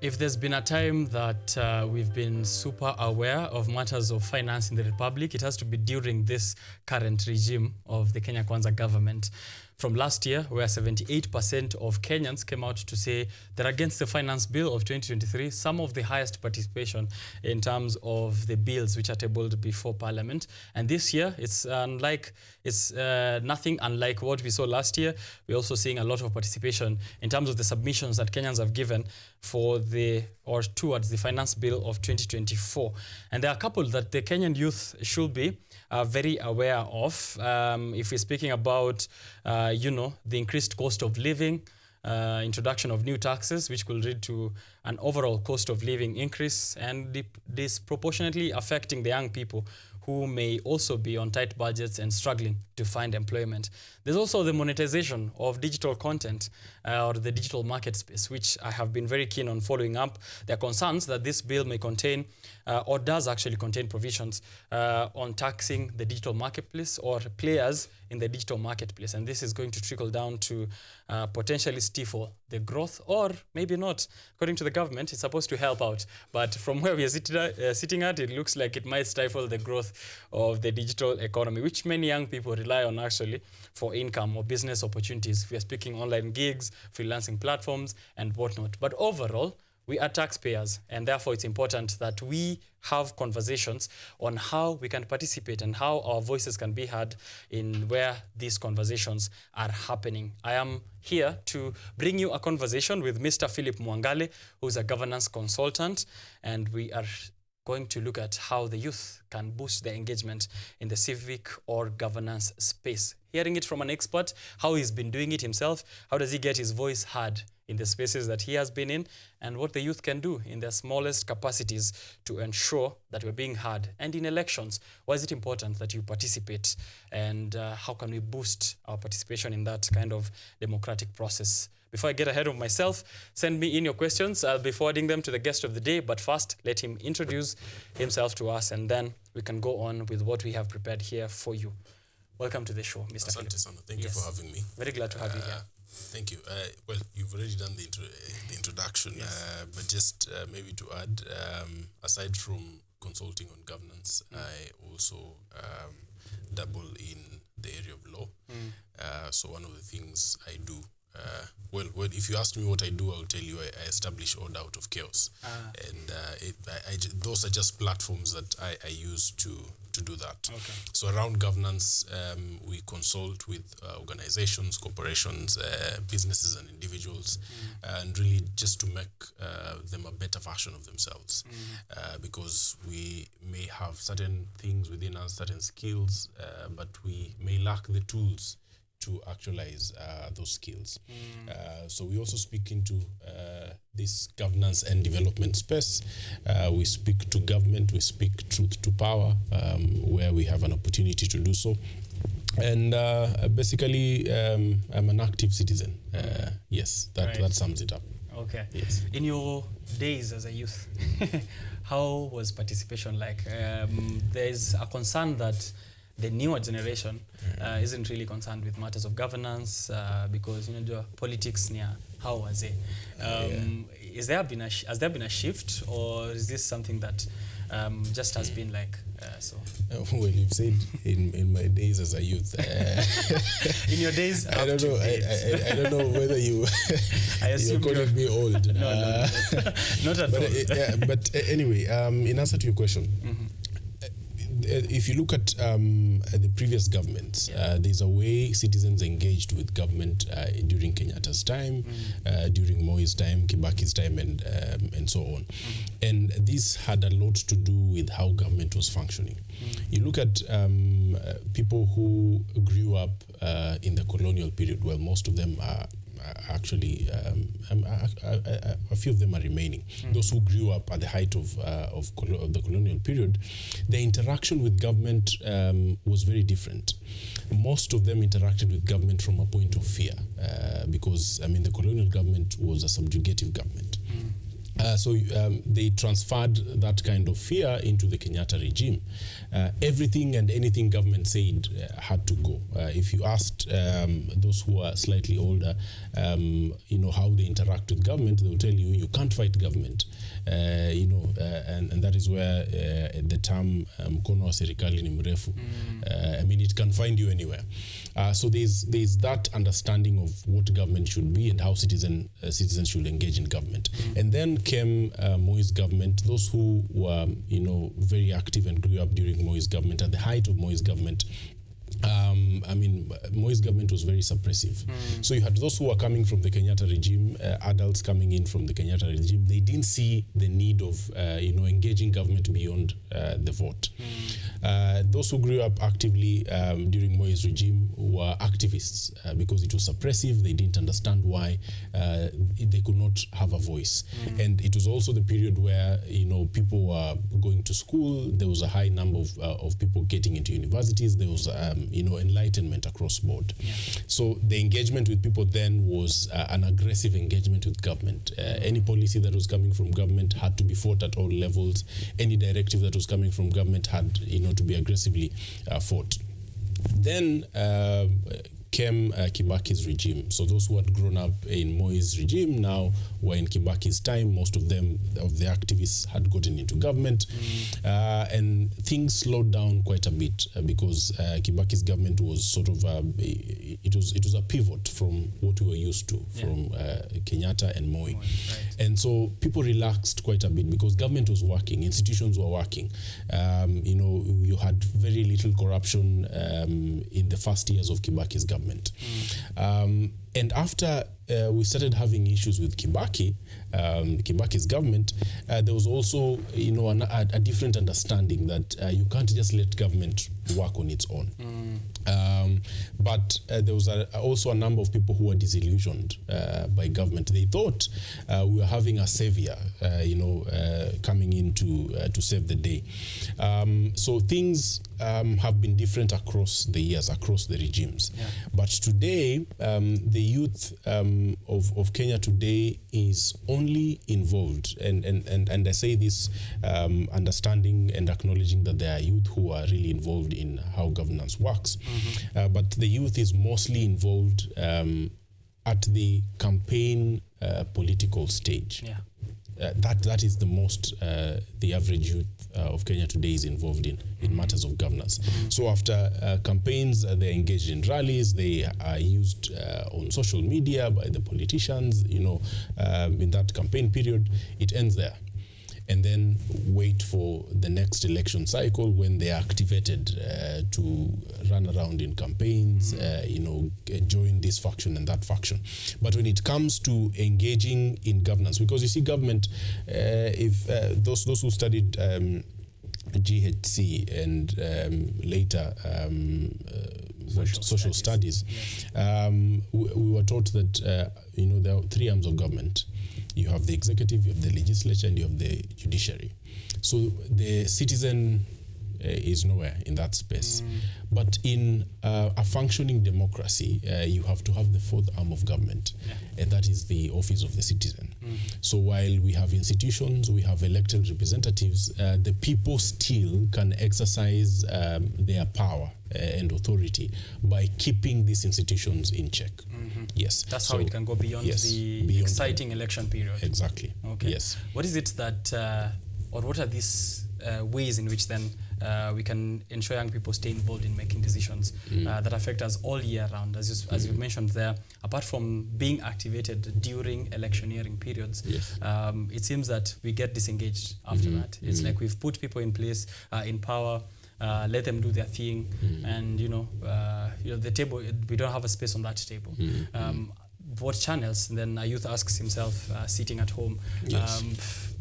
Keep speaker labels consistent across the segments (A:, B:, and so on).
A: If there's been a time that we've been super aware of matters of finance in the Republic, it has to be during this current regime of the Kenya Kwanza government. From last year, where 78% of Kenyans came out to say they're against the finance bill of 2023, some of the highest participation in terms of the bills which are tabled before Parliament. And this year, it's nothing unlike what we saw last year. We're also seeing a lot of participation in terms of the submissions that Kenyans have given for towards the finance bill of 2024. And there are a couple that the Kenyan youth should be very aware of. If we're speaking about, the increased cost of living, introduction of new taxes, which could lead to an overall cost of living increase and disproportionately affecting the young people who may also be on tight budgets and struggling to find employment. There's also the monetization of digital content or the digital market space, which I have been very keen on following up. There are concerns that this bill may contain or does actually contain provisions on taxing the digital marketplace or players in the digital marketplace. And this is going to trickle down to potentially stifle the growth, or maybe not. According to the government, it's supposed to help out. But from where we are sitting at, it looks like it might stifle the growth of the digital economy, which many young people rely on actually for income or business opportunities. We are speaking online gigs, freelancing platforms, and whatnot. But overall, we are taxpayers, and therefore it's important that we have conversations on how we can participate and how our voices can be heard in where these conversations are happening. I am here to bring you a conversation with Mr. Philip Mwanga'le, who's a governance consultant, and we are going to look at how the youth can boost their engagement in the civic or governance space. Hearing it from an expert, how he's been doing it himself, how does he get his voice heard in the spaces that he has been in, and what the youth can do in their smallest capacities to ensure that we're being heard. And in elections, why is it important that you participate, and how can we boost our participation in that kind of democratic process? Before I get ahead of myself, send me in your questions. I'll be forwarding them to the guest of the day, but first, let him introduce himself to us, and then we can go on with what we have prepared here for you. Welcome to the show, Mr. Philip.
B: Asante sana. Thank you for having me.
A: Very glad to have you here.
B: Thank you. Well, you've already done the introduction,
A: Yes.
B: but just maybe to add, aside from consulting on governance, I also dabble in the area of law. So one of the things I do, well, if you ask me what I do, I'll tell you I establish order out of chaos. And those are just platforms that I use to do that.
A: Okay.
B: So around governance, we consult with organizations, corporations, businesses and individuals, and really just to make them a better version of themselves. Because we may have certain things within us, certain skills, but we may lack the tools to actualize those skills. So we also speak into this governance and development space. We speak to government, we speak truth to power, where we have an opportunity to do so. And basically, I'm an active citizen. Yes, that sums it up.
A: Okay.
B: Yes.
A: In your days as a youth, how was participation like? There's a concern that the newer generation isn't really concerned with matters of governance because politics near how was it? Has there been a shift, or is this something that just has been like so?
B: Well, you've said in my days as a youth.
A: In your days,
B: I don't know. I don't know whether you're calling me old.
A: No, not at all.
B: But anyway, in answer to your question. If you look at the previous governments, there's a way citizens engaged with government during Kenyatta's time, during Moi's time, Kibaki's time, and so on. And this had a lot to do with how government was functioning. You look at people who grew up in the colonial period. Well, most of them are actually, a few of them are remaining. Those who grew up at the height of the colonial period, the interaction with government was very different. Most of them interacted with government from a point of fear, because, the colonial government was a subjugative government. So they transferred that kind of fear into the Kenyatta regime. Everything and anything government said had to go. If you asked those who are slightly older, how they interact with government, they will tell you, you can't fight government. And that is where the term mkono wa serikali ni mrefu. It can find you anywhere. So there's that understanding of what government should be and how citizens should engage in government. And then came Moi's government. Those who were very active and grew up during Moi's government, at the height of Moi's government, Moi's government was very suppressive. So you had those who were coming from the Kenyatta regime, adults coming in from the Kenyatta regime. They didn't see the need of engaging government beyond the vote. Those who grew up actively during Moi's regime were activists because it was suppressive. They didn't understand why they could not have a voice. And it was also the period where people were going to school. There was a high number of people getting into universities. There was enlightenment across board. So the engagement with people then was an aggressive engagement with government. Any policy that was coming from government had to be fought at all levels. Any directive that was coming from government had to be aggressively fought. Then came Kibaki's regime. So those who had grown up in Moi's regime now were in Kibaki's time. Most of them, of the activists, had gotten into government. And things slowed down quite a bit because Kibaki's government was sort of, it was a pivot from what we were used to, from Kenyatta and Moi. Right. And so people relaxed quite a bit because government was working, institutions were working. You had very little corruption in the first years of Kibaki's government. And after we started having issues with Kibaki's government, there was also, a different understanding that you can't just let government work on its own. But there was also a number of people who were disillusioned by government. They thought we were having a savior, coming in to save the day. So things have been different across the years, across the regimes. But today, the youth of Kenya today is only involved, and I say this understanding and acknowledging that there are youth who are really involved in how governance works, but the youth is mostly involved at the campaign political stage. That is the most the average youth of Kenya today is involved in matters of governance. So after campaigns, they're engaged in rallies, they are used on social media by the politicians, in that campaign period, it ends there. And then wait for the next election cycle when they are activated to run around in campaigns, join this faction and that faction. But when it comes to engaging in governance, because you see government, if those who studied GHC and later social studies, we were taught that there are three arms of government. You have the executive, you have the legislature, and you have the judiciary. So the citizen is nowhere in that space. But in a functioning democracy, you have to have the fourth arm of government, and that is the office of the citizen. So while we have institutions, we have elected representatives, the people still can exercise their power and authority by keeping these institutions in check. Yes.
A: That's how it can go beyond the exciting election period.
B: Exactly.
A: Okay.
B: Yes.
A: What is it that, or what are these ways in which then we can ensure young people stay involved in making decisions that affect us all year round? As you mentioned there, apart from being activated during electioneering periods, it seems that we get disengaged after that. It's like we've put people in place, in power, let them do their thing, and the table, we don't have a space on that table. What channels? And then a youth asks himself, sitting at home,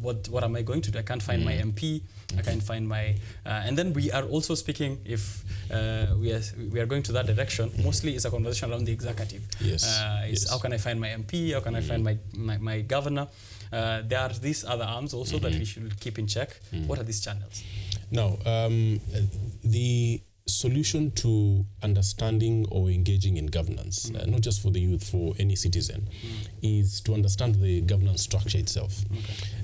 A: what am I going to do? I can't find my MP. I can't find my... and then we are also speaking, if we are going to that direction, mostly it's a conversation around the executive. How can I find my MP? How can I find my governor? There are these other arms also that we should keep in check. What are these channels?
B: Now, the solution to understanding or engaging in governance, not just for the youth, for any citizen, is to understand the governance structure itself.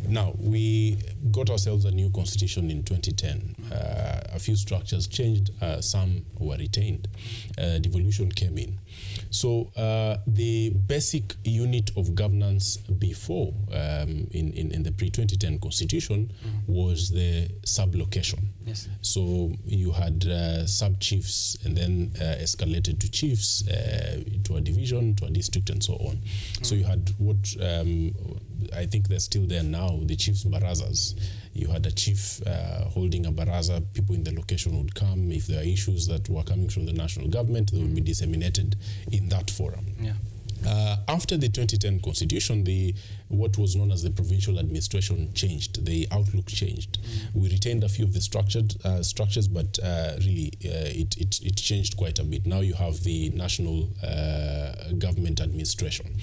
B: Now, we got ourselves a new constitution in 2010. A few structures changed, some were retained. Devolution came in. So the basic unit of governance before, in the pre-2010 constitution, was the sublocation.
A: Yes.
B: So you had sub-chiefs, and then escalated to chiefs, to a division, to a district, and so on. So you had what I think they're still there now, the chiefs' barazas. You had a chief holding a baraza. People in the location would come. If there are issues that were coming from the national government, they would be disseminated in that forum.
A: Yeah.
B: After the 2010 constitution, what was known as the provincial administration changed. The outlook changed. We retained a few of the structures, but really it changed quite a bit. Now you have the national government administration.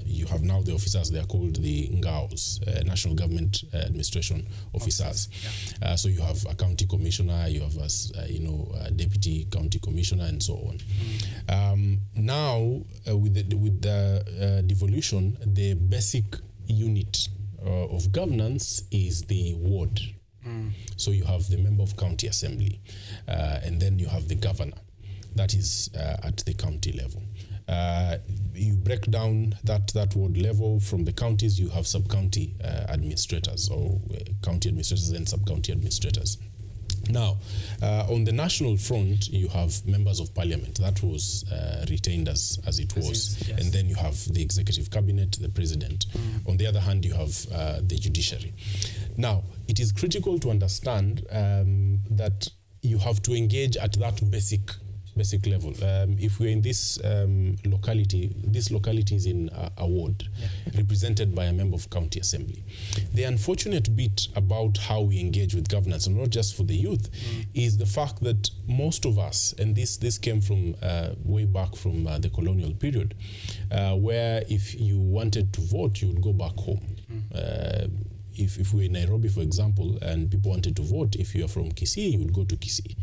B: You have now the officers. They are called the NGAOs, National Government Administration Officers. Yeah. So you have a county commissioner, you have a deputy county commissioner, and so on. Now with the devolution, the basic unit of governance is the ward. So you have the member of county assembly, and then you have the governor. That is at the county level. You break down that ward level. From the counties, you have sub-county administrators, or county administrators and sub-county administrators. Now, on the national front, you have members of parliament. That was retained as it was. Yes. And then you have the executive cabinet, the president. On the other hand, you have the judiciary. Now, it is critical to understand that you have to engage at that basic level. If we're in this locality is in a ward, represented by a member of county assembly. The unfortunate bit about how we engage with governance, and not just for the youth, is the fact that most of us, and this came from way back from the colonial period, where if you wanted to vote, you would go back home. If we're in Nairobi, for example, and people wanted to vote, if you're from Kisii, you would go to Kisii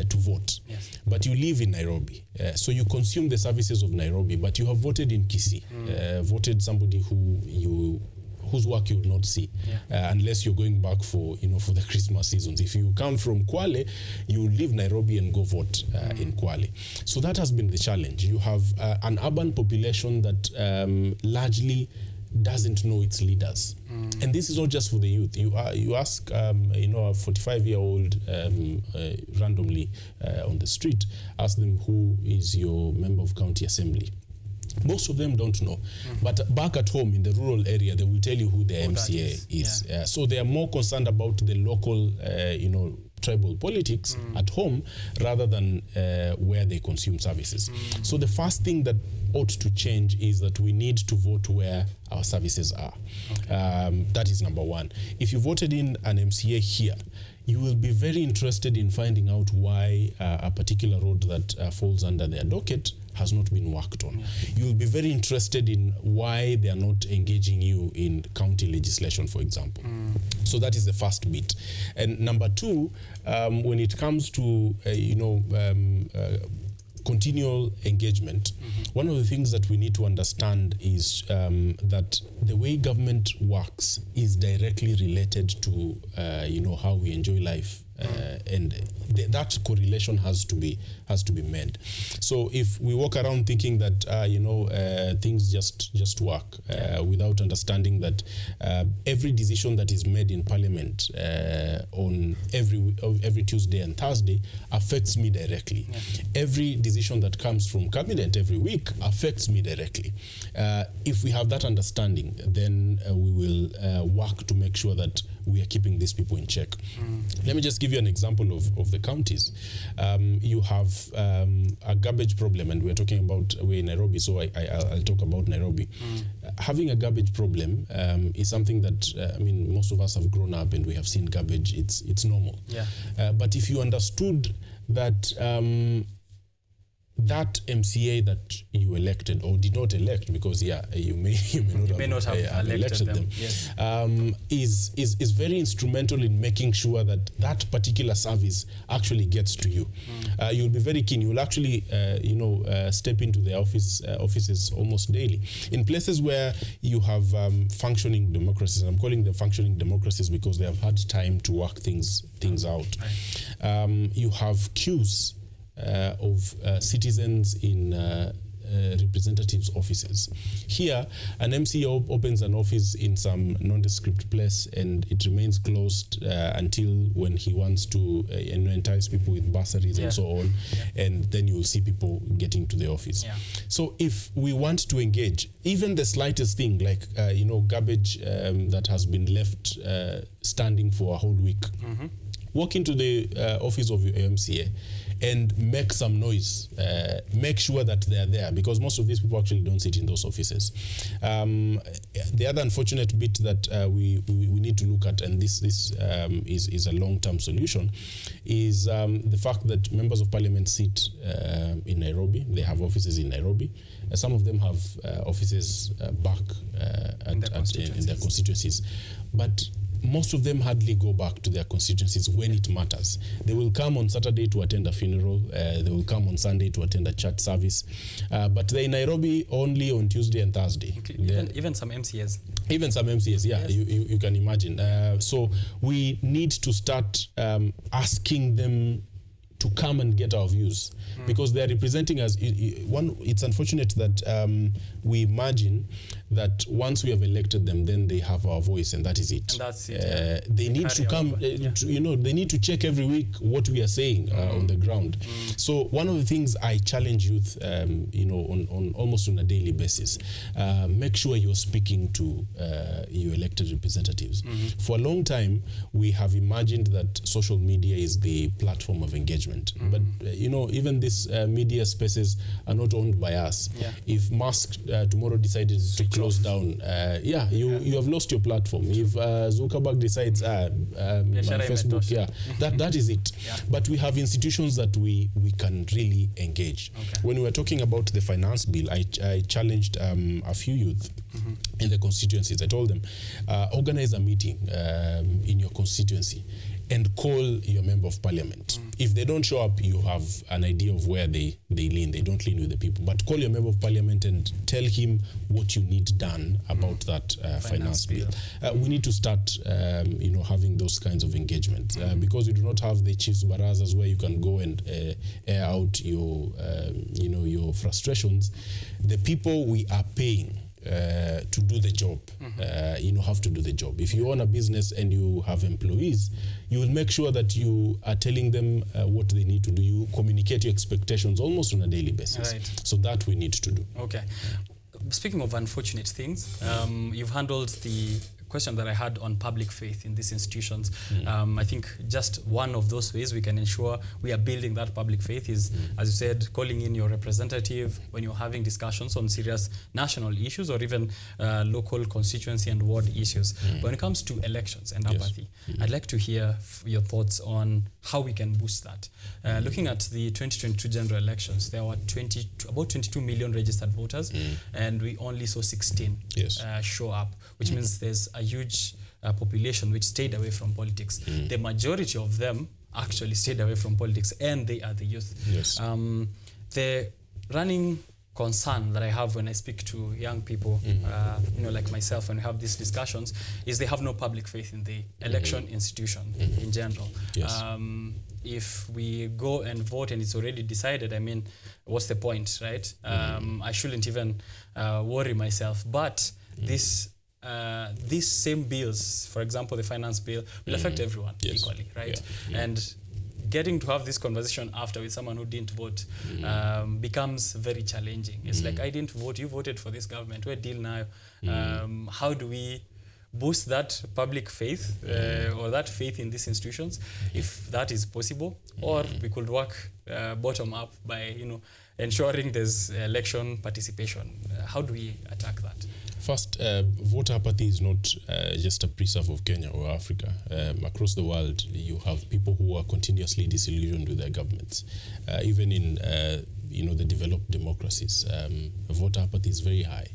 B: to vote. Yes. But you live in Nairobi. So you consume the services of Nairobi, but you have voted in Kisii, voted somebody whose work you will not see, unless you're going back for the Christmas seasons. If you come from Mwanga'le, you leave Nairobi and go vote in Mwanga'le. So that has been the challenge. You have an urban population that largely doesn't know its leaders. And this is not just for the youth. You ask a 45-year-old randomly on the street, ask them who is your member of county assembly. Most of them don't know. But back at home in the rural area, they will tell you who the MCA is. Yeah. So they are more concerned about the local tribal politics at home rather than where they consume services. So the first thing that ought to change is that we need to vote where our services are. That is number one. If you voted in an MCA here, you will be very interested in finding out why a particular road that falls under their docket has not been worked on. You'll be very interested in why they are not engaging you in county legislation, for example. So that is the first bit. And number two, when it comes to continual engagement, one of the things that we need to understand is that the way government works is directly related to how we enjoy life. And that correlation has to be made. So if we walk around thinking that things just work without understanding that every decision that is made in Parliament on every Tuesday and Thursday affects me directly. Every decision that comes from Cabinet every week affects me directly. If we have that understanding, then we will work to make sure that we are keeping these people in check. Let me just give you an example of the counties. You have a garbage problem, and we're in Nairobi, so I'll talk about Nairobi. Having a garbage problem is something that most of us have grown up and we have seen garbage. It's normal. But if you understood that that MCA that you elected or did not elect, because you may not have elected them,
A: yes.
B: Is very instrumental in making sure that that particular service actually gets to you. You'll be very keen. You'll actually step into the offices almost daily in places where you have functioning democracies. I'm calling them functioning democracies because they have had time to work things out. Right. You have queues of citizens in representatives' offices. Here, an MCA opens an office in some nondescript place and it remains closed until when he wants to entice people with bursaries and so on, and then you'll see people getting to the office. Yeah. So if we want to engage, even the slightest thing like garbage that has been left standing for a whole week, walk into the office of your MCA and make some noise. Make sure that they're there, because most of these people actually don't sit in those offices. The other unfortunate bit that we need to look at, and this is a long-term solution, is the fact that members of parliament sit in Nairobi. They have offices in Nairobi. Some of them have offices back in their constituencies. But most of them hardly go back to their constituencies when it matters. They will come on Saturday to attend a funeral. They will come on Sunday to attend a church service. But they're in Nairobi only on Tuesday and Thursday.
A: Okay. Even some MCAs.
B: Even some MCAs, yeah, yes. You can imagine. So we need to start asking them to come and get our views, because they are representing us. It's unfortunate that we imagine that once we have elected them, then they have our voice and that is it.
A: And that's it.
B: They need to come, they need to check every week what we are saying on the ground. So one of the things I challenge youth, on almost on a daily basis, make sure you're speaking to your elected representatives. For a long time, we have imagined that social media is the platform of engagement. But, even these media spaces are not owned by us. Yeah. If Musk tomorrow decided to close down, you have lost your platform. If Zuckerberg decides, Facebook, that is it. Yeah. But we have institutions that we can really engage. Okay. When we were talking about the finance bill, I challenged a few youth in the constituencies. I told them, organize a meeting in your constituency and call your member of parliament. If they don't show up, you have an idea of where they lean. They don't lean with the people. But call your member of parliament and tell him what you need done about that finance bill. We need to start, having those kinds of engagement, because we do not have the chief's barazas where you can go and air out your, your frustrations. The people we are paying to do the job, have to do the job. If you own a business and you have employees, you will make sure that you are telling them what they need to do. You communicate your expectations almost on a daily basis. Right. So that we need to do.
A: Okay. Speaking of unfortunate things, you've handled the question that I had on public faith in these institutions. I think just one of those ways we can ensure we are building that public faith is, as you said, calling in your representative when you're having discussions on serious national issues or even local constituency and ward issues. But when it comes to elections and apathy, I'd like to hear your thoughts on how we can boost that. Looking at the 2022 general elections, there were about 22 million registered voters, and we only saw 16 show up, which means there's a huge population which stayed away from politics. The majority of them actually stayed away from politics, and they are the youth. Yes. The running concern that I have when I speak to young people, like myself, when we have these discussions, is they have no public faith in the election institution in general. Yes. If we go and vote and it's already decided, I mean, what's the point, right? I shouldn't even worry myself. But these same bills, for example, the finance bill, will affect everyone equally, right? Yeah. And getting to have this conversation after with someone who didn't vote becomes very challenging. It's like, I didn't vote, you voted for this government, we're deal now. How do we boost that public faith or that faith in these institutions, if that is possible? Or we could work bottom up by, ensuring there's election participation. How do we attack that?
B: First, voter apathy is not just a preserve of Kenya or Africa. Across the world, you have people who are continuously disillusioned with their governments. Even in the developed democracies. Voter apathy is very high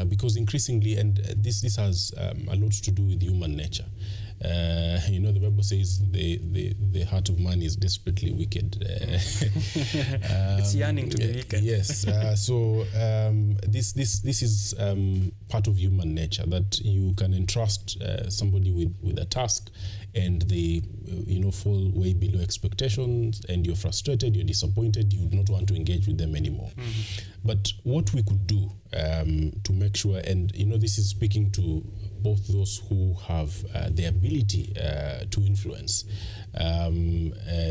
B: because increasingly, and this has a lot to do with human nature. The Bible says the heart of man is desperately wicked.
A: It's yearning to be wicked.
B: Yes. So this is part of human nature, that you can entrust somebody with a task, and they fall way below expectations, and you're frustrated, you're disappointed, you do not want to engage with them anymore. But what we could do to make sure, and this is speaking to both those who have the ability to influence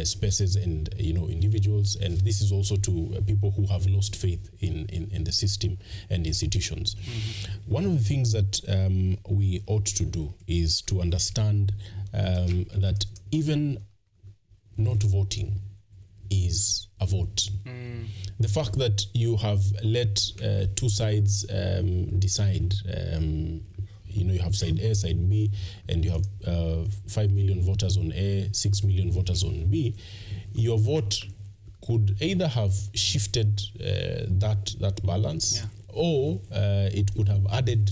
B: spaces and individuals, and this is also to people who have lost faith in the system and institutions. One of the things that we ought to do is to understand that even not voting is a vote. The fact that you have let two sides decide, you have side A, side B, and you have 5 million voters on A, 6 million voters on B, your vote could either have shifted that balance, or it could have added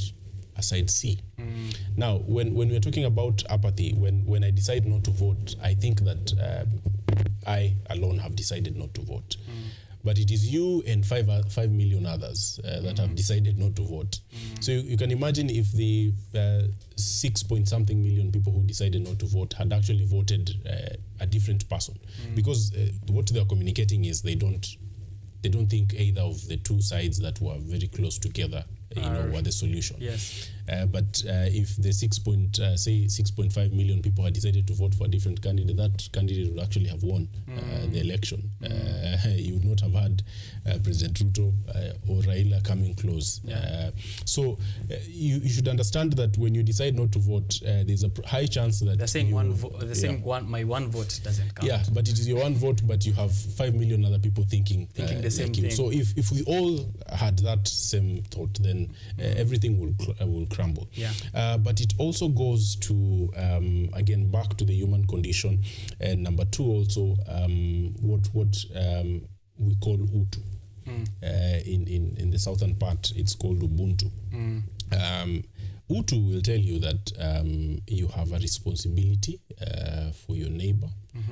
B: a side C. Now, when we're talking about apathy, when I decide not to vote, I think that I alone have decided not to vote. But it is you and 5 million others that have decided not to vote. So you can imagine if the 6-point-something million people who decided not to vote had actually voted a different person. Because what they're communicating is they don't think either of the two sides that were very close together were the solution.
A: Yes.
B: But if the 6.5 million people had decided to vote for a different candidate, that candidate would actually have won the election. You would not have had President Ruto or Raila coming close. So you should understand that when you decide not to vote, there's a high chance that
A: they're saying my one vote doesn't count.
B: Yeah, but it is your one vote, but you have 5 million other people thinking
A: the same
B: like you.
A: thing.
B: So if we all had that same thought, then everything will crumble. But it also goes to again back to the human condition, and number two also what we call Utu. In the southern part, it's called Ubuntu. Utu will tell you that you have a responsibility for your neighbor.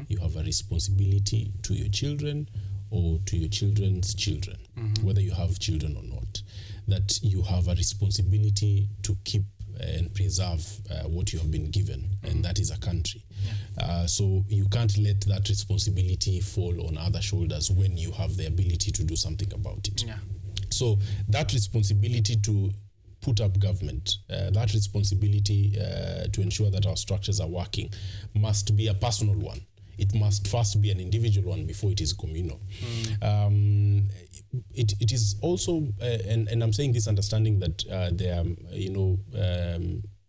B: You have a responsibility to your children or to your children's children, whether you have children or not. That you have a responsibility to keep and preserve what you have been given, and that is a country. So you can't let that responsibility fall on other shoulders when you have the ability to do something about it. So that responsibility to put up government, that responsibility to ensure that our structures are working must be a personal one. It must first be an individual one before it is communal. It is also, and I'm saying this understanding that there are,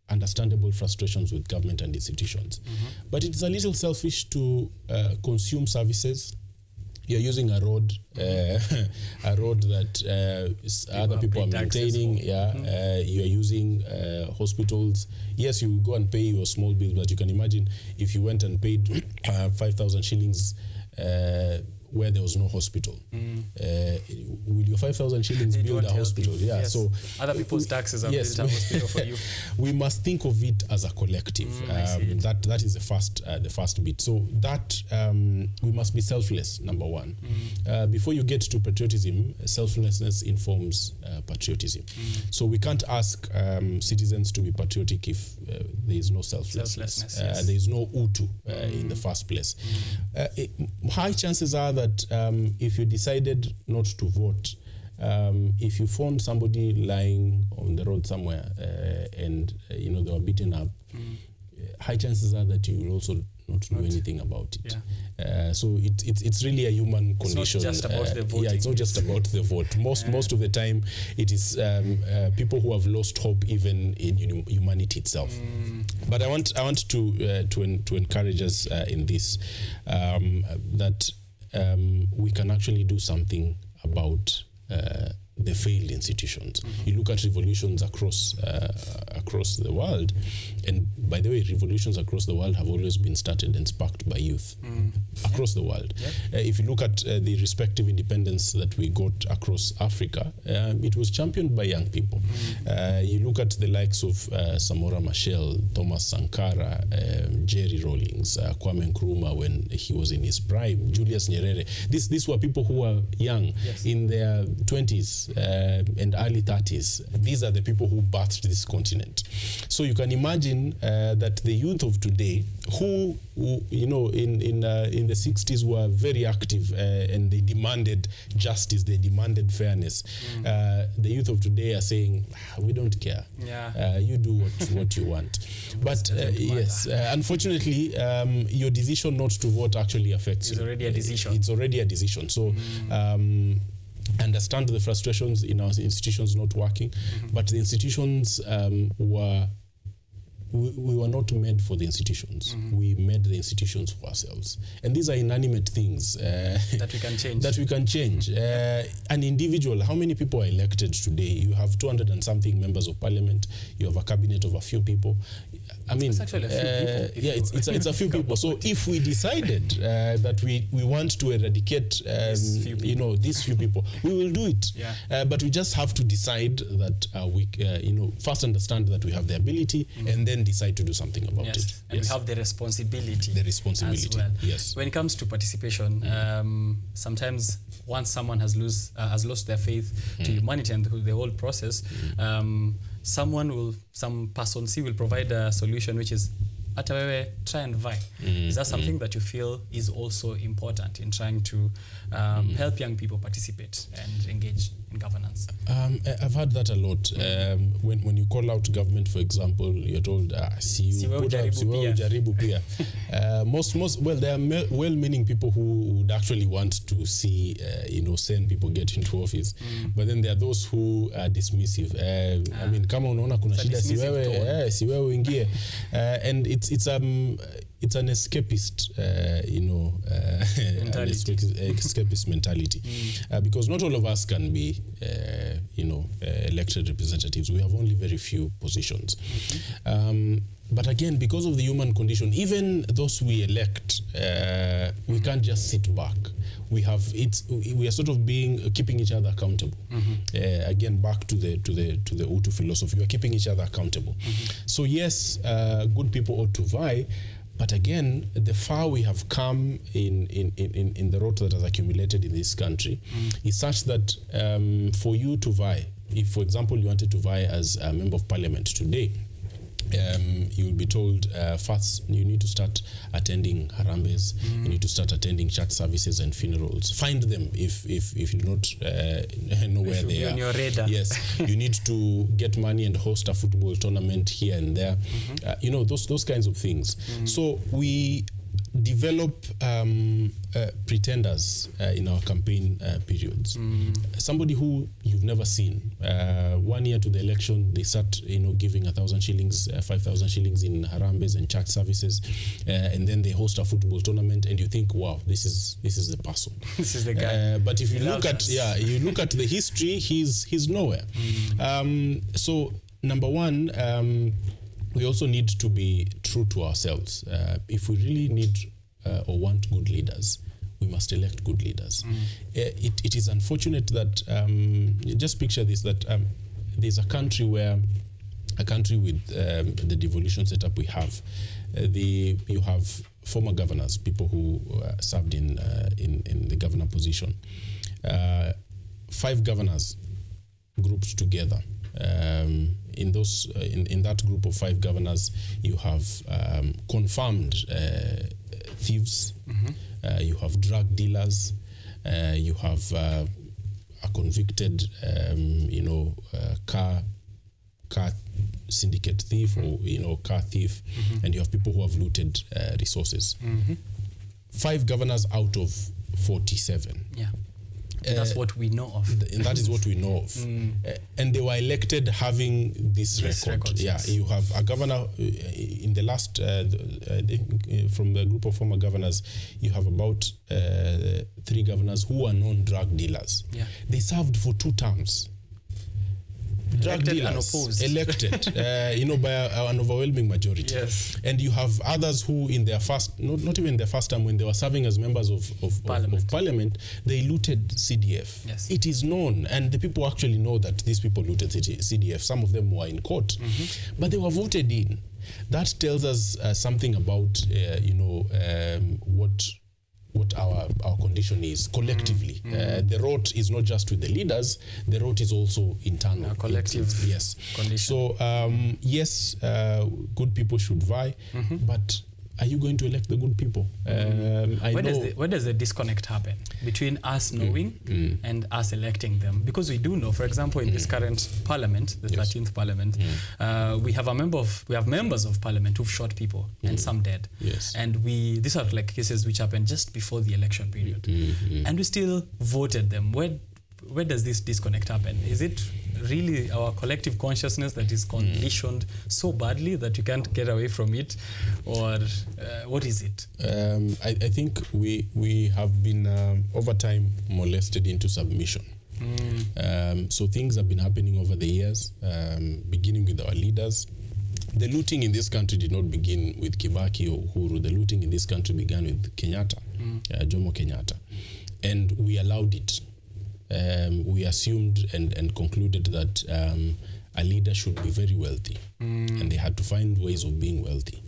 B: understandable frustrations with government and institutions. But it's a little selfish to consume services. You're using a road that other people are maintaining. You're using hospitals. Yes, you go and pay your small bills, but you can imagine if you went and paid 5,000 shillings where there was no hospital. Will your 5,000 shillings build a hospital?
A: Yes.
B: So
A: other people's taxes have built a hospital for you.
B: We must think of it as a collective. That is the first bit. So that we must be selfless, number one. Before you get to patriotism, selflessness informs patriotism. So we can't ask citizens to be patriotic if there is no selflessness. There is no Utu in the first place. High chances are that if you decided not to vote, if you found somebody lying on the road somewhere and they were beaten up, high chances are that you will also not do anything about it. So it's really a human condition.
A: It's not just about the voting.
B: It's not just about the vote. Most of the time, it is people who have lost hope even in humanity itself. But I want to encourage us in this that we can actually do something about the failed institutions. You look at revolutions across the world, and by the way, revolutions across the world have always been started and sparked by youth across the world. If you look at the respective independence that we got across Africa, it was championed by young people. You look at the likes of Samora Machel, Thomas Sankara, Jerry Rawlings, Kwame Nkrumah when he was in his prime, Julius Nyerere. These were people who were young, in their 20s and early 30s. These are the people who birthed this continent. So you can imagine that the youth of today, who you know, in the 60s were very active and they demanded justice, they demanded fairness. The youth of today are saying, we don't care. You do what you want. But yes, unfortunately, your decision not to vote actually affects you.
A: It's already a decision.
B: It's already a decision. So understand the frustrations in our institutions not working, but the institutions we were not made for the institutions. We made the institutions for ourselves. And these are inanimate things
A: that we can change.
B: That we can change. An individual, how many people are elected today? You have 200 and something members of parliament. You have a cabinet of a few people. I mean,
A: it's actually a few people.
B: It's a few people. So if we decided that we want to eradicate these few people, we will do it. But we just have to decide that we first understand that we have the ability and then decide to do something about it.
A: And we have the responsibility. As well.
B: Yes.
A: When it comes to participation, sometimes once someone has lost their faith to humanity and the whole process, some person C will provide a solution which is hata wewe try and vie. Is that something that you feel is also important in trying to help young people participate and engage in governance?
B: I've heard that a lot. When you call out government, for example, you're told, jaribu pia. There are well-meaning people who would actually want to see, send people get into office. But then there are those who are dismissive. I mean, kama unaona kuna shida si wewe ingie. And it's an escapist, escapist mentality, because not all of us can be, elected representatives. We have only very few positions. But again, because of the human condition, even those we elect, we can't just sit back. We are sort of keeping each other accountable. Again, back to the Utu philosophy, we are keeping each other accountable. So yes, good people ought to vie. But again, the far we have come in the rot that has accumulated in this country is such that for you to vie, if, for example, you wanted to vie as a member of parliament today, you will be told first you need to start attending harambes, you need to start attending church services and funerals. Find them if you do not know where they are. On your radar. Yes, you need to get money and host a football tournament here and there. Those kinds of things. So we develop pretenders in our campaign periods. Somebody who you've never seen. 1 year to the election, they start giving 1,000 shillings, 5,000 shillings in harambes and church services, and then they host a football tournament, and you think, wow, this is the person.
A: This is the guy.
B: But if you look at the history, he's nowhere. So number one, we also need to be true to ourselves. If we really need or want good leaders, we must elect good leaders. It is unfortunate that, just picture this, that there's a country with the devolution setup we have. You have former governors, people who served in the governor position. 5 governors grouped together. In that group of 5 governors, you have confirmed thieves, you have drug dealers, you have a convicted, car syndicate thief or car thief, and you have people who have looted resources. 5 governors out of 47.
A: That's what we know of.
B: And that is what we know of. And they were elected having this record. Yeah,
A: yes.
B: you have a governor in the last, from the group of former governors, you have about 3 governors who are non-drug dealers.
A: Yeah.
B: They served for 2 terms. Drug
A: Elected
B: dealers
A: and opposed.
B: elected, by an overwhelming majority.
A: Yes.
B: And you have others who, in their first, not even their first term, when they were serving as members of parliament, they looted CDF.
A: Yes.
B: It is known, and the people actually know that these people looted CDF. Some of them were in court, but they were voted in. That tells us something about, what our condition is collectively. The rot is not just with the leaders, the rot is also internal.
A: Collective
B: yes.
A: condition.
B: So, yes, good people should vie, but are you going to elect the good people?
A: Where does the disconnect happen between us knowing and us electing them? Because we do know, for example, in this current parliament, the 13th parliament, we have members of parliament who've shot people and some dead.
B: Yes.
A: And these are like cases which happened just before the election period. And we still voted them. Where does this disconnect happen? Is it really our collective consciousness that is conditioned so badly that you can't get away from it, or what is it?
B: I think we have been over time molested into submission. So things have been happening over the years, beginning with our leaders. The looting in this country did not begin with Kibaki or Uhuru. The looting in this country began with Kenyatta, Jomo Kenyatta, and we allowed it. We assumed and concluded that a leader should be very wealthy, and they had to find ways of being wealthy.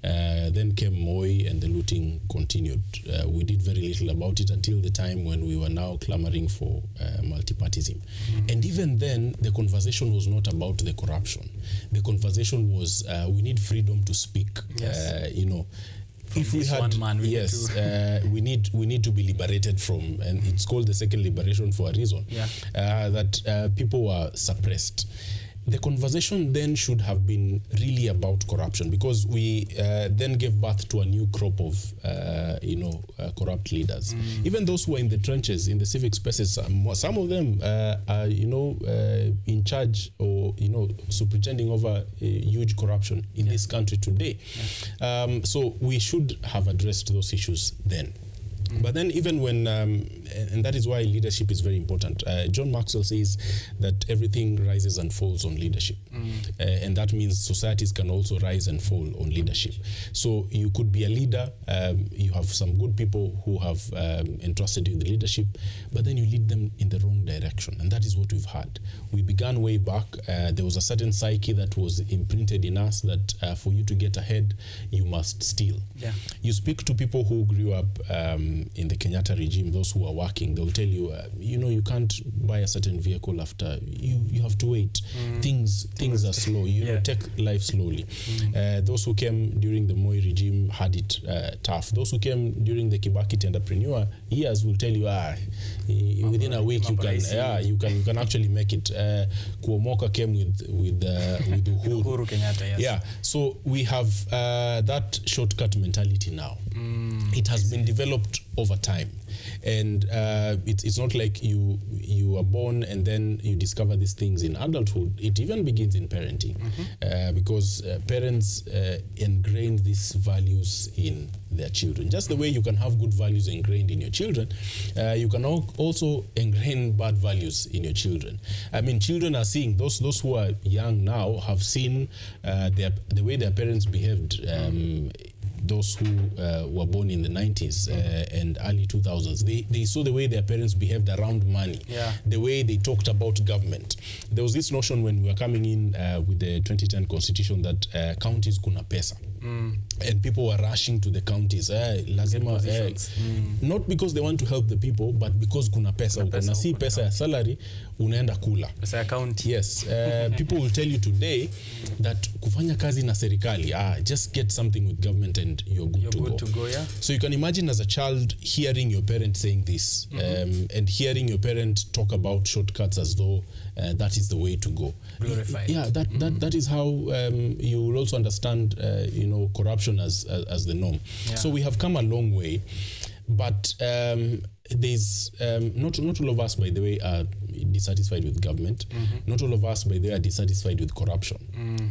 B: Then came Moi, and the looting continued. We did very little about it until the time when we were now clamoring for multipartyism. And even then, the conversation was not about the corruption. The conversation was, we need freedom to speak.
A: Yes.
B: If we had
A: one man,
B: we need to be liberated from, and it's called the second liberation for a reason. That people were suppressed. The conversation then should have been really about corruption, because we then gave birth to a new crop of corrupt leaders. Even those who are in the trenches, in the civic spaces, some of them are in charge or superintending over huge corruption in this country today. So we should have addressed those issues then. But then even when, and that is why leadership is very important. John Maxwell says that everything rises and falls on leadership. And that means societies can also rise and fall on leadership. So you could be a leader, you have some good people who have entrusted you the leadership, but then you lead them in the wrong direction. And that is what we've had. We began way back. There was a certain psyche that was imprinted in us that for you to get ahead, you must steal.
A: Yeah.
B: You speak to people who grew up in the Kenyatta regime, those who are working, they'll tell you, you can't buy a certain vehicle after, you have to wait. Things are slow. Take life slowly. Those who came during the Moi regime had it tough. Those who came during the Kibaki entrepreneur years will tell you, within a week you can actually make it. Kuomoka came with Uhuru
A: Kenyatta, yes.
B: Yeah. So we have that shortcut mentality now. It has been developed over time, and it's not like you are born and then you discover these things in adulthood. It even begins in parenting, because parents ingrain these values in their children. Just the way you can have good values ingrained in your children, you can also ingrain bad values in your children. I mean, children are seeing, those who are young now have seen the way their parents behaved. Those who were born in the 90s and early 2000s, they saw the way their parents behaved around money, the way they talked about government. There was this notion when we were coming in with the 2010 constitution that counties kuna pesa. And people were rushing to the counties. Lazima, not because they want to help the people, but because kuna pesa. Kuna si pesa ya salary, unaenda kula.
A: Pesa ya county.
B: Yes. People will tell you today that kufanya kazi na serikali, just get something with government and you're good to go.
A: Yeah.
B: So you can imagine as a child hearing your parent saying this, and hearing your parent talk about shortcuts as though that is the way to go.
A: Glorified.
B: Yeah, that is how you will also understand corruption as the norm. So we have come a long way. But there's not all of us, by the way, are dissatisfied with government. Not all of us, by the way, are dissatisfied with corruption.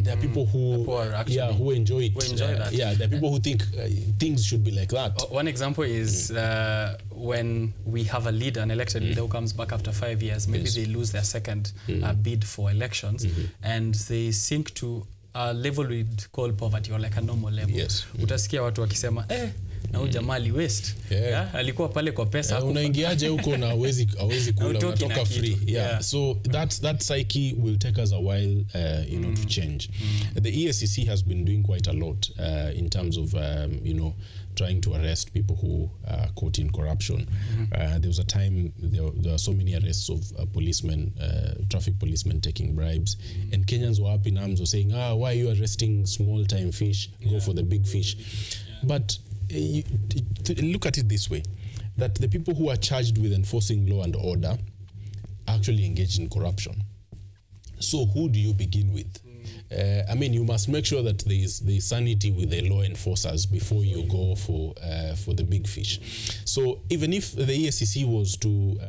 B: There are people who enjoy it.
A: Who enjoy that.
B: Yeah, there are people who think things should be like that.
A: One example is when we have a leader, an elected leader who comes back after 5 years, maybe they lose their second bid for elections, and they sink to a level we'd call poverty, or like a normal level. Utasikia watu wakisema na huyu jamaa waste. Alikuwa pale kwa pesa.
B: Unaingiaje huko na hawezi kula, unatoka free. So that psyche will take us a while to change. The EACC has been doing quite a lot in terms of trying to arrest people who are caught in corruption. There was a time there were so many arrests of policemen, traffic policemen taking bribes, and Kenyans were up in arms, were saying, why are you arresting small time fish? Go for the big fish. But look at it this way, that the people who are charged with enforcing law and order actually engaged in corruption. So who do you begin with? I mean, you must make sure that there is sanity with the law enforcers before you go for the big fish. So even if the EACC was to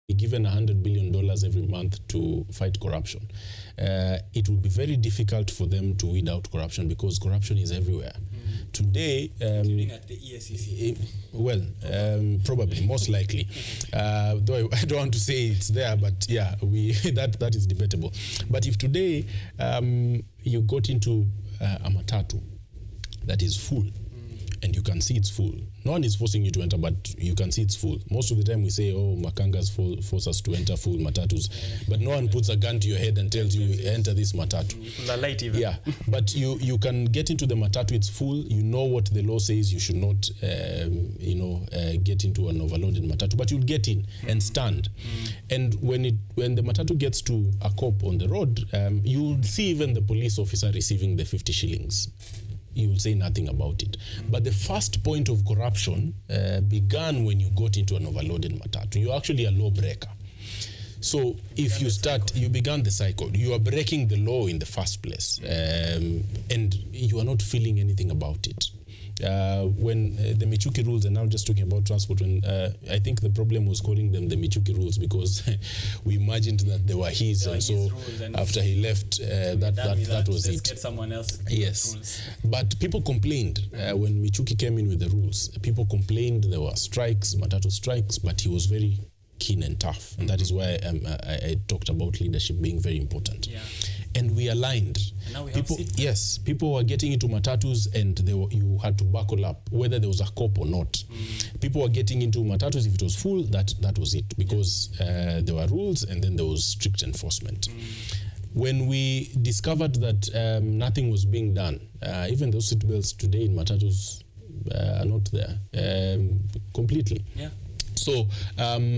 B: be given $100 billion every month to fight corruption, it would be very difficult for them to weed out corruption, because corruption is everywhere. Today,
A: including at the EACC.
B: Probably, most likely. Though I don't want to say it's there, but yeah, that is debatable. But if today you got into a matatu that is full, and you can see it's full. No one is forcing you to enter, but you can see it's full. Most of the time we say, Makangas force us to enter full matatus, but no one puts a gun to your head and tells you, enter this matatu.
A: The light even.
B: Yeah, but you can get into the matatu, it's full. You know what the law says, you should not, get into an overloaded matatu, but you'll get in and stand. And when the matatu gets to a cop on the road, you'll see even the police officer receiving the 50 shillings. You will say nothing about it. But the first point of corruption began when you got into an overloaded matatu. You're actually a lawbreaker. So if you start, you began the cycle. You are breaking the law in the first place, and you are not feeling anything about it. When the Michuki rules, and now just talking about transport, I think the problem was calling them the Michuki rules because we imagined that they were his, and so after he left, that was it.
A: Get someone else.
B: Yes,
A: rules.
B: But people complained when Michuki came in with the rules. People complained there were strikes, matatu strikes, but he was very keen and tough, and that is why I talked about leadership being very important.
A: Yeah.
B: And we aligned.
A: And now we have
B: people were getting into matatus, and you had to buckle up, whether there was a cop or not. People were getting into matatus. If it was full, that was it, because there were rules, and then there was strict enforcement. When we discovered that nothing was being done, even those seatbelts today in matatus are not there completely.
A: Yeah.
B: So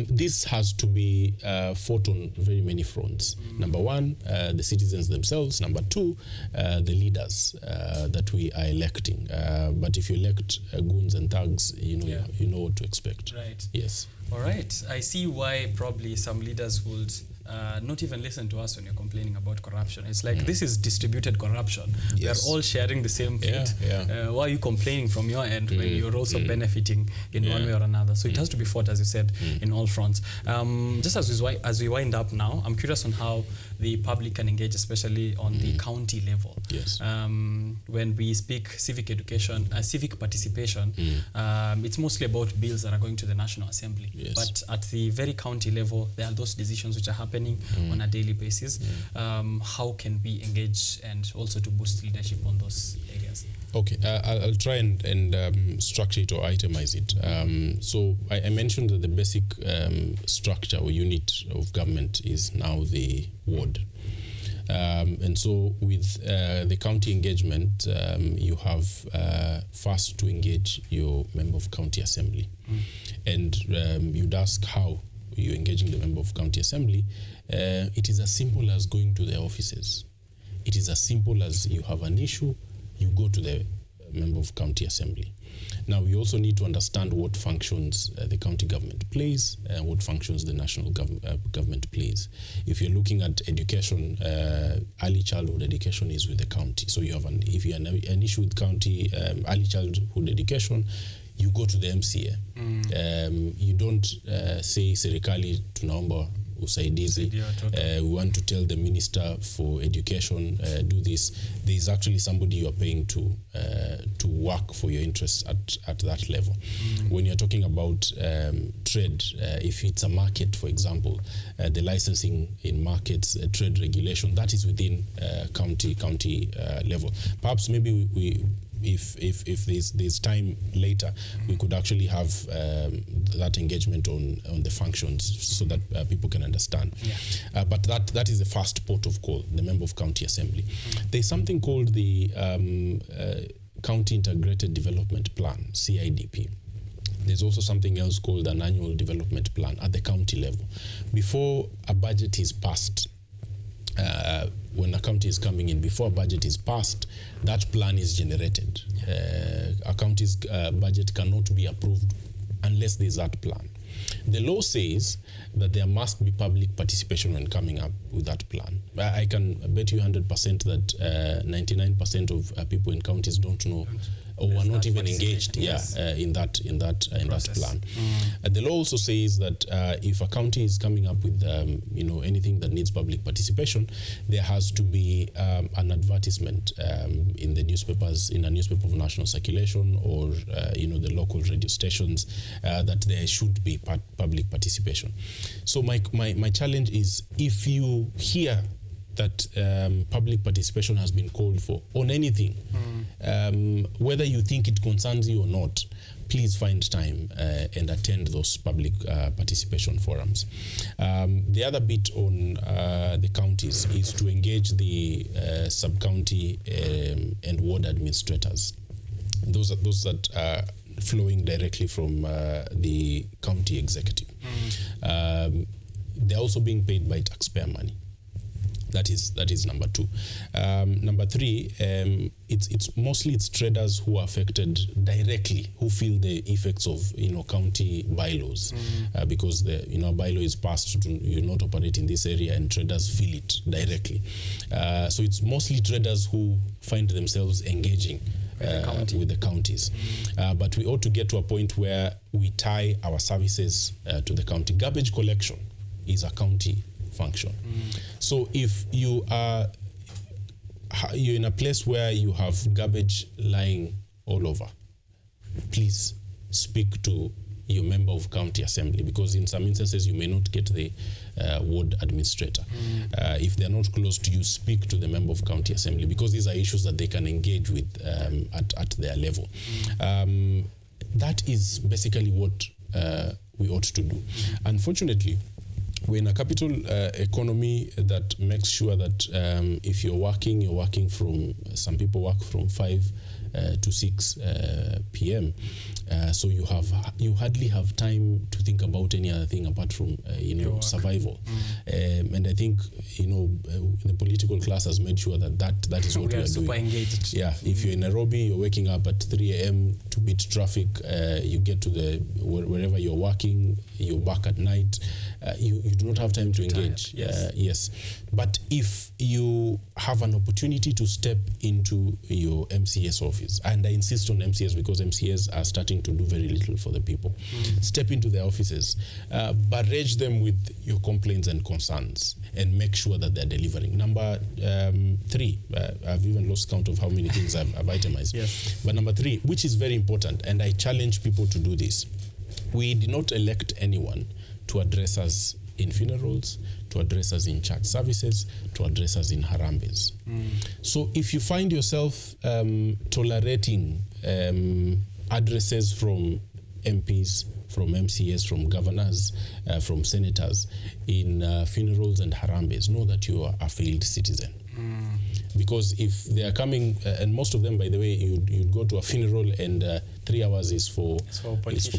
B: this has to be fought on very many fronts. Number one, the citizens themselves. Number two, the leaders that we are electing. But if you elect goons and thugs, you know what to expect.
A: Right.
B: Yes.
A: All right. I see why probably some leaders would not even listen to us when you're complaining about corruption. It's like this is distributed corruption.
B: Yes.
A: We are all sharing the same fate.
B: Yeah.
A: Why are you complaining from your end when you're also benefiting in one way or another? So it has to be fought, as you said, in all fronts. Just as we wind up now, I'm curious on how the public can engage, especially on the county level.
B: Yes.
A: When we speak civic education, civic participation, it's mostly about bills that are going to the National Assembly.
B: Yes.
A: But at the very county level, there are those decisions which are happening on a daily basis. How can we engage and also to boost leadership on those areas?
B: Okay, I'll try and structure it or itemize it. So I mentioned that the basic structure or unit of government is now the ward. And so with the county engagement, you have first to engage your member of county assembly. And you'd ask how you're engaging the member of county assembly. It is as simple as going to their offices. It is as simple as you have an issue, you go to the member of county assembly. Now, we also need to understand what functions the county government plays and what functions the national government plays. If you're looking at education, early childhood education is with the county. So you have if you have an issue with county early childhood education, you go to the MCA. You don't say serikali tunaomba usaidizi. We want to tell the Minister for Education, do this. There is actually somebody you are paying to work for your interests at that level. When you're talking about trade, if it's a market, for example, the licensing in markets, trade regulation, that is within county level. Perhaps maybe if there's time later, we could actually have that engagement on the functions so that people can understand. But that is the first port of call, the member of county assembly. There's something called the County Integrated Development Plan, CIDP. There's also something else called an annual development plan at the county level. Before a budget is passed, when a county is coming in, before a budget is passed, that plan is generated. A county's budget cannot be approved unless there's that plan. The law says that there must be public participation when coming up with that plan. I can bet you 100% that 99% of people in counties don't know or are not even engaged in that plan. The law also says that if a county is coming up with anything that needs public participation, there has to be an advertisement in the newspapers, in a newspaper of national circulation, or the local radio stations, that there should be public participation. So my challenge is, if you hear that public participation has been called for on anything, whether you think it concerns you or not, please find time and attend those public participation forums. The other bit on the counties is to engage the sub-county and ward administrators. Those that are flowing directly from the county executive. They're also being paid by taxpayer money. That is number two. Number three, it's mostly traders who are affected directly, who feel the effects of county bylaws, because the bylaw is passed to not operate in this area, and traders feel it directly. So it's mostly traders who find themselves engaging with the counties. But we ought to get to a point where we tie our services to the county. Garbage collection is a county function. So if you're in a place where you have garbage lying all over, please speak to your member of county assembly, because in some instances you may not get the ward administrator. If they're not close to you, speak to the member of county assembly, because these are issues that they can engage with at their level. That is basically what we ought to do. Unfortunately, we're in a capital economy that makes sure that if you're working from, some people work from 5 to 6 p.m. So you hardly have time to think about any other thing apart from survival. And I think the political class has made sure that is what we are super doing. Engaged. Yeah, if you're in Nairobi, you're waking up at 3 a.m. to beat traffic. You get to wherever you're working. You're back at night. You do not have time to engage. Yes. But if you have an opportunity to step into your MCS office, and I insist on MCS because MCS are starting to do very little for the people. Step into their offices, barrage them with your complaints and concerns, and make sure that they're delivering. Number 3, I've even lost count of how many things I've itemized. Yes. But number 3, which is very important, and I challenge people to do this, we did not elect anyone to address us in funerals, to address us in church services, to address us in harambes. So if you find yourself tolerating addresses from MPs, from MCAs, from governors, from senators in funerals and harambes, know that you are a failed citizen. Because if they are coming, and most of them, by the way, you'd go to a funeral and 3 hours is for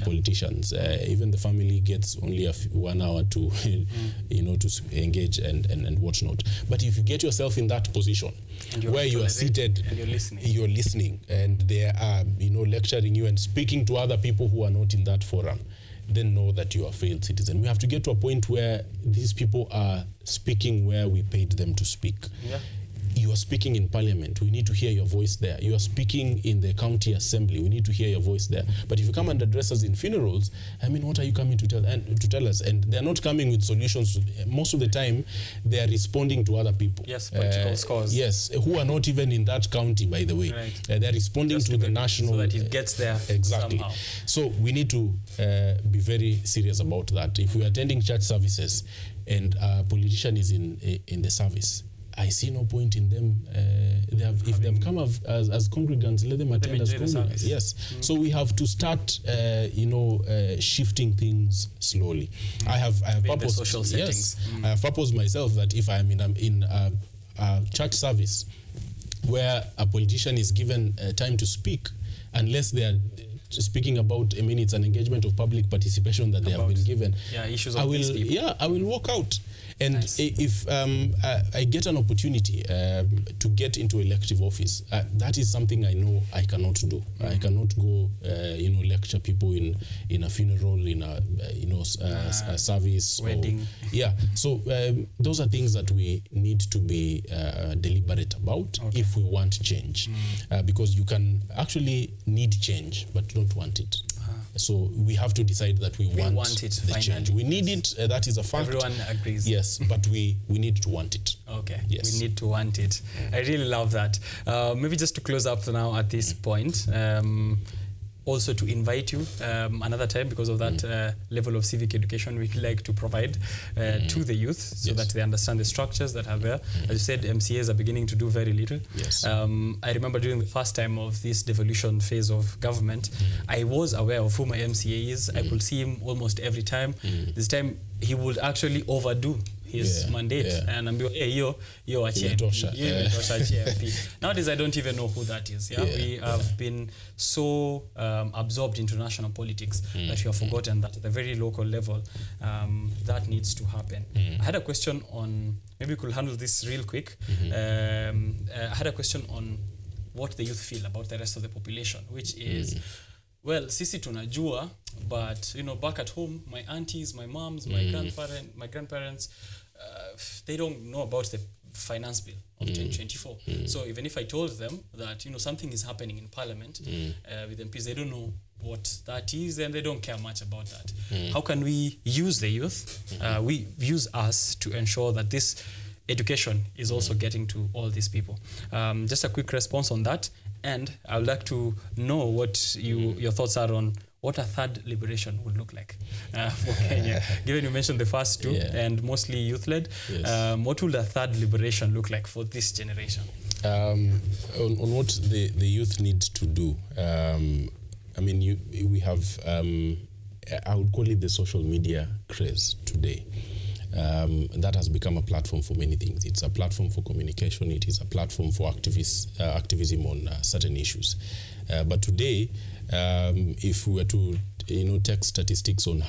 B: politicians. Even the family gets only 1 hour to, to engage and whatnot. But if you get yourself in that position where you are seated, and you're listening, and they are, lecturing you and speaking to other people who are not in that forum, then know that you are a failed citizen. We have to get to a point where these people are speaking where we paid them to speak. Yeah. You are speaking in parliament. We need to hear your voice there. You are speaking in the county assembly. We need to hear your voice there. But if you come and address us in funerals, I mean, what are you coming to tell us? And they're not coming with solutions. Most of the time, they are responding to other people.
A: Yes, political scores.
B: Yes, who are not even in that county, by the way.
A: Right.
B: They're responding to the national.
A: So that it gets there
B: exactly.
A: somehow.
B: So we need to be very serious about that. If we're attending church services and a politician is in the service, I see no point in them. If they've come as congregants, let them attend as congregants. Yes. So we have to start, shifting things slowly. I have purposed
A: social settings.
B: Yes, I have purposed myself that if I'm in a church service where a politician is given time to speak, unless they are speaking about, it's an engagement of public participation that they have been given.
A: Yeah, issues of these people.
B: Yeah, I will walk out. And
A: nice.
B: If I get an opportunity to get into elective office, that is something I know I cannot do. I cannot go, lecture people in a funeral, in a service,
A: wedding.
B: So those are things that we need to be deliberate about if we want change, because you can actually need change but not want it. So we have to decide that we want
A: it,
B: the change. We need it. That is a fact.
A: Everyone agrees.
B: Yes, but we need to want it.
A: Okay.
B: Yes.
A: We need to want it. I really love that. Maybe just to close up now at this point, also to invite you another time, because of that level of civic education we like to provide to the youth, so that they understand the structures that are there. As you said, MCAs are beginning to do very little.
B: Yes.
A: I remember during the first time of this devolution phase of government, I was aware of who my MCA is. I could see him almost every time. This time, he would actually overdo his mandate and I'm hey yo nowadays I don't even know who that is. We have been so absorbed into national politics that we have forgotten that at the very local level that needs to happen. I had a question on, maybe we could handle this real quick. I had a question on what the youth feel about the rest of the population, which is well, sisi tunajua, but back at home, my aunties, my moms, my grandparents, they don't know about the finance bill of 2024. So even if I told them that something is happening in Parliament with MPs, they don't know what that is and they don't care much about that. How can we use the youth? We use us to ensure that this education is also getting to all these people. Just a quick response on that. And I would like to know what your thoughts are on what a third liberation would look like for Kenya. Given you mentioned the first two and mostly youth-led, what would a third liberation look like for this generation?
B: On what the youth need to do, we have, I would call it the social media craze today. That has become a platform for many things. It's a platform for communication. It is a platform for activism on certain issues. But today, if we were to take statistics on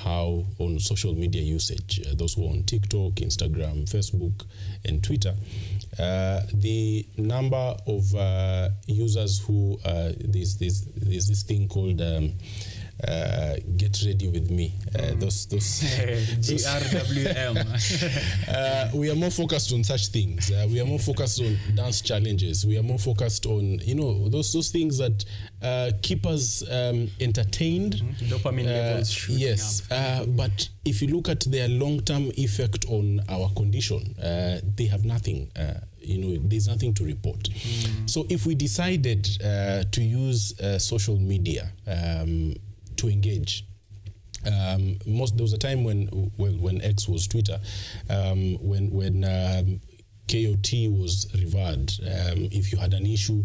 B: social media usage, those who are on TikTok, Instagram, Facebook, and Twitter, the number of users who there's this thing called get ready with me. Those
A: GRWM.
B: We are more focused on such things. We are more focused on dance challenges. We are more focused on those things that keep us entertained.
A: Dopamine levels shooting
B: yes,
A: up.
B: but if you look at their long-term effect on our condition, they have nothing. There's nothing to report. So if we decided to use social media to engage, there was a time when X was Twitter, when KOT was revered. If you had an issue,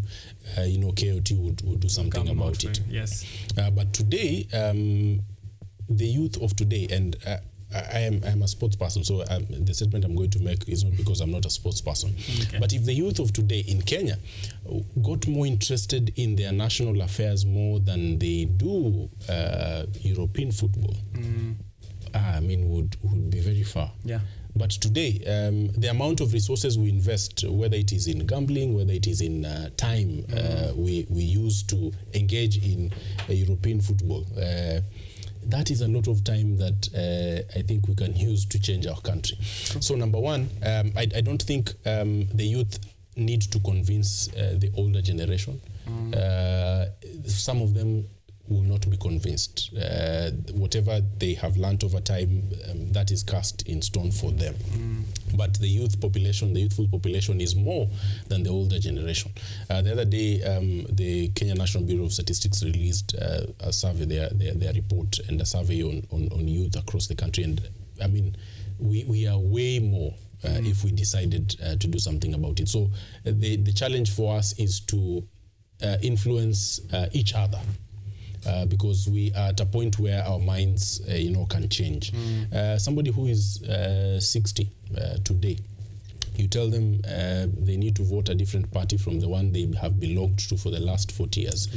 B: KOT would do something about it.
A: Yes.
B: But today, the youth of today, and I'm a sports person, so the statement I'm going to make is not because I'm not a sports person. Okay. But if the youth of today in Kenya got more interested in their national affairs more than they do European football, would be very far. Yeah. But today, the amount of resources we invest, whether it is in gambling, whether it is in time we use to engage in European football, that is a lot of time that I think we can use to change our country. So number one, I don't think the youth need to convince the older generation. Some of them will not be convinced. Whatever they have learned over time, that is cast in stone for them. But the youthful population is more than the older generation. The other day, the Kenya National Bureau of Statistics released a survey, their report, and a survey on youth across the country. And I mean, we are way more if we decided to do something about it. So the challenge for us is to influence each other. Because we are at a point where our minds, can change. Somebody who is 60 today, you tell them they need to vote a different party from the one they have belonged to for the last 40 years.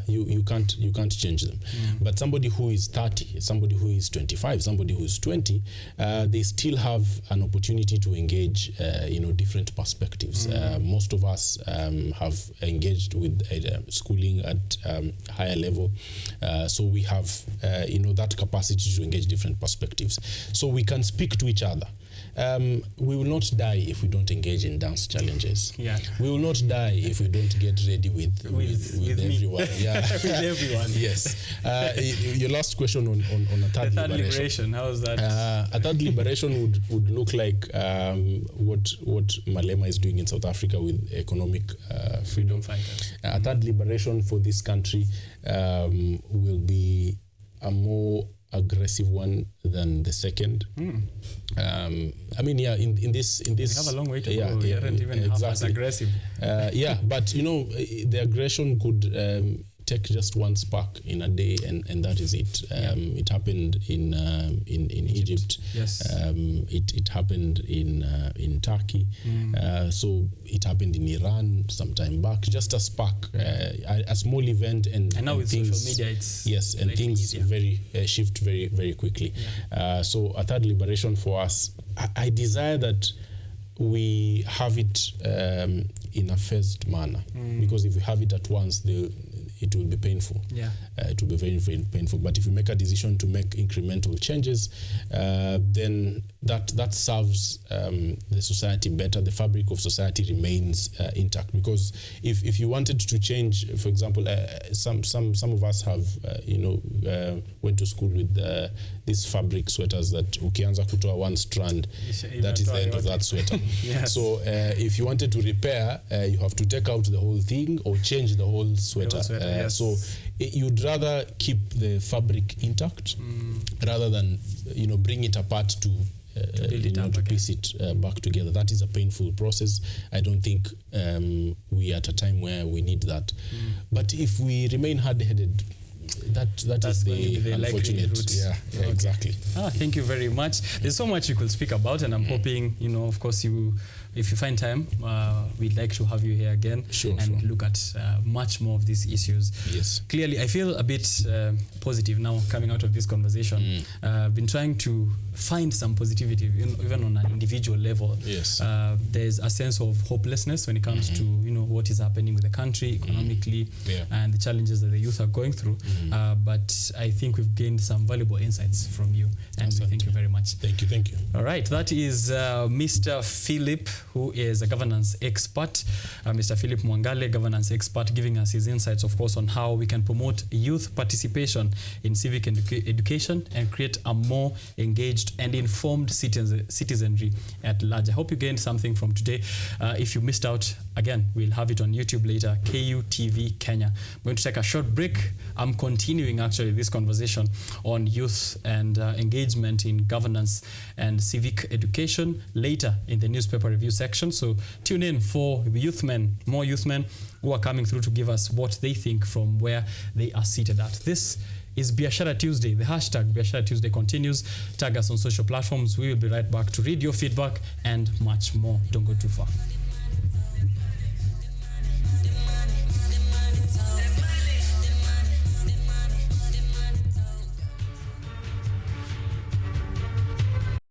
B: You can't change them. But somebody who is 30, somebody who is 25, somebody who is 20, they still have an opportunity to engage, different perspectives. Most of us have engaged with schooling at higher level, so we have, that capacity to engage different perspectives. So we can speak to each other. We will not die if we don't engage in dance challenges. Yeah. We will not die if we don't get ready with everyone. Yeah.
A: With everyone.
B: Yes. Your last question on a third liberation.
A: How is that?
B: A third liberation would look like what Malema is doing in South Africa with economic freedom fighters. A third liberation for this country will be a more aggressive one than the second. In this
A: we have a long way to go. We aren't even half as aggressive.
B: But the aggression could take just one spark in a day, and that is it. It happened in Egypt. Yes. It happened in Turkey. So it happened in Iran some time back. Just a spark, a small event, and
A: now with
B: things,
A: social media, it's
B: and things shift very, very quickly. So a third liberation for us, I desire that we have it in a phased manner, because if we have it at once, it will be painful. It will be very, very painful. But if we make a decision to make incremental changes, then that serves the society better. The fabric of society remains intact. Because if you wanted to change, for example, some of us have went to school with these fabric sweaters that ukianza kutoa one strand, that is the end of that sweater. Yes. So if you wanted to repair, you have to take out the whole thing or change the whole sweater.
A: Yes.
B: So you'd rather keep the fabric intact rather than bring it apart to piece it back together. That is a painful process. I don't think we are at a time where we need that. But if we remain hard-headed, that's is the unfortunate route. Yeah, exactly.
A: Thank you very much. There's so much you could speak about, and I'm hoping, of course, if you find time, we'd like to have you here again and look at much more of these issues.
B: Yes.
A: Clearly, I feel a bit positive now coming out of this conversation. I've been trying to find some positivity, even on an individual level.
B: Yes.
A: There's a sense of hopelessness when it comes to what is happening with the country economically and the challenges that the youth are going through. But I think we've gained some valuable insights from you, and we thank you very much.
B: Thank you.
A: All right, that is Mr. Philip, who is a governance expert. Mr. Philip Mwanga'le, governance expert, giving us his insights, of course, on how we can promote youth participation in civic education and create a more engaged and informed citizenry at large. I hope you gained something from today. If you missed out, again, we'll have it on YouTube later, KUTV Kenya. I'm going to take a short break. I'm continuing actually this conversation on youth and engagement in governance and civic education later in the newspaper review section. So tune in for more youth men who are coming through to give us what they think from where they are seated at. This is Biashara Tuesday. The hashtag Biashara Tuesday continues. Tag us on social platforms. We will be right back to read your feedback and much more. Don't go too far.